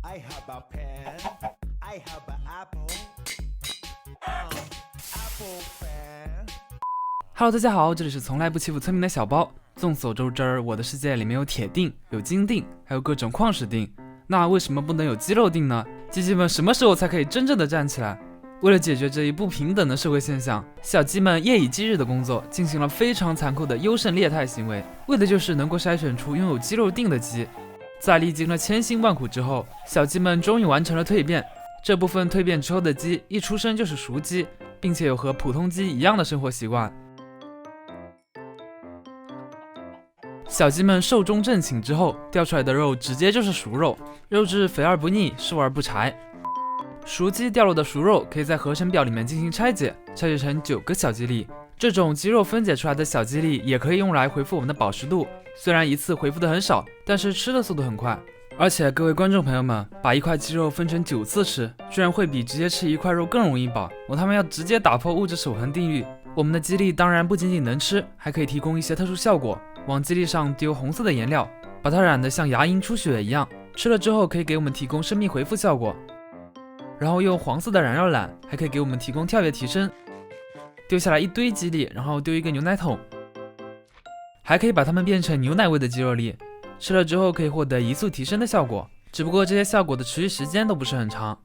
I have a pen. I have an apple. Apple pen. Hello， 大家好，这里是从来不欺负村民的小包。众所周知，我的世界里面有铁锭、有金锭，还有各种矿石锭。那为什么不能有肌肉锭呢？鸡鸡们什么时候才可以真正的站起来？为了解决这一不平等的社会现象，小鸡们夜以继日的工作，进行了非常残酷的优胜劣汰行为，为的就是能够筛选出拥有肌肉锭的鸡。在历经了千辛万苦之后，小鸡们终于完成了蜕变。这部分蜕变之后的鸡，一出生就是熟鸡，并且有和普通鸡一样的生活习惯。小鸡们寿终正寝之后，掉出来的肉直接就是熟肉，肉质肥而不腻，瘦而不柴。熟鸡掉落的熟肉可以在合成表里面进行拆解，拆解成9个小鸡粒。这种鸡肉分解出来的小鸡粒也可以用来回复我们的饱食度，虽然一次回复的很少，但是吃的速度很快。而且各位观众朋友们，把一块鸡肉分成9次吃，居然会比直接吃一块肉更容易饱。我他妈要直接打破物质守恒定律。我们的鸡粒当然不仅仅能吃，还可以提供一些特殊效果。往鸡粒上丢红色的颜料，把它染得像牙龈出血一样，吃了之后可以给我们提供生命回复效果。然后用黄色的染料染，还可以给我们提供跳跃提升。丢下来一堆鸡粒，然后丢一个牛奶桶，还可以把它们变成牛奶味的鸡肉粒，吃了之后可以获得移速提升的效果，只不过这些效果的持续时间都不是很长。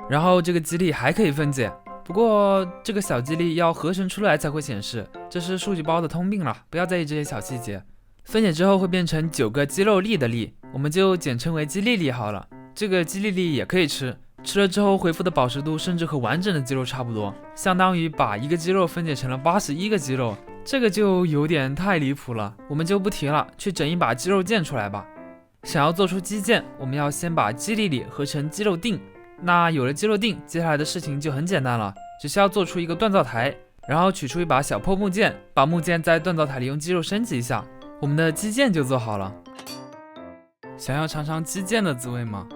然后这个鸡粒还可以分解，不过这个小鸡粒要合成出来才会显示，这是数据包的通病了，不要在意这些小细节。分解之后会变成9个鸡肉粒的粒，我们就简称为鸡粒粒好了。这个鸡粒粒也可以吃，吃了之后回复的饱食度甚至和完整的鸡肉差不多，相当于把一个鸡肉分解成了81个鸡肉，这个就有点太离谱了，我们就不提了，去整一把鸡肉腱出来吧。想要做出鸡腱，我们要先把鸡粒粒合成鸡肉锭。那有了鸡肉锭，接下来的事情就很简单了，只需要做出一个锻造台，然后取出一把小破木剑，把木剑在锻造台里用鸡肉升级一下，我们的鸡腱就做好了。想要尝尝鸡腱的滋味吗？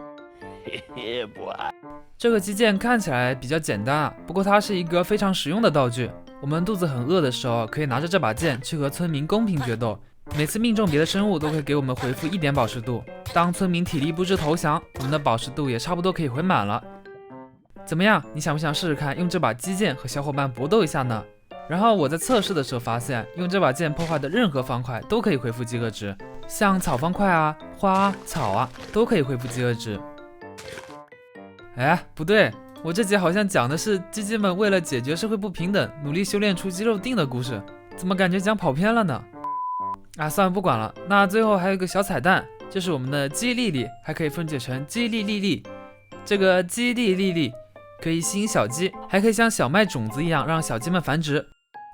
这个鸡腱看起来比较简单啊，不过它是一个非常实用的道具。我们肚子很饿的时候，可以拿着这把剑去和村民公平决斗，每次命中别的生物都会给我们回复1点饱食度。当村民体力不支投降，我们的饱食度也差不多可以回满了。怎么样？你想不想试试看用这把鸡剑和小伙伴搏斗一下呢？然后我在测试的时候发现，用这把剑破坏的任何方块都可以恢复饥饿值，像草方块啊、花啊、草啊都可以恢复饥饿值。哎，不对，我这集好像讲的是鸡鸡们为了解决社会不平等，努力修炼出肌肉锭的故事，怎么感觉讲跑偏了呢？啊，算了，不管了。那最后还有一个小彩蛋，就是我们的鸡粒粒还可以分解成鸡粒粒粒。这个鸡粒粒粒可以吸引小鸡，还可以像小麦种子一样让小鸡们繁殖。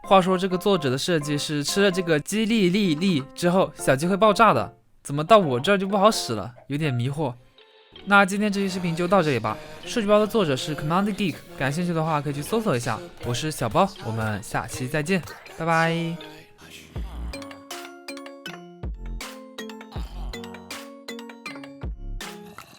话说这个作者的设计是吃了这个鸡粒粒粒之后，小鸡会爆炸的，怎么到我这儿就不好使了，有点迷惑。那今天这期视频就到这里吧。数据包的作者是 Command Geek， 感兴趣的话可以去搜索一下。我是小包，我们下期再见，拜拜。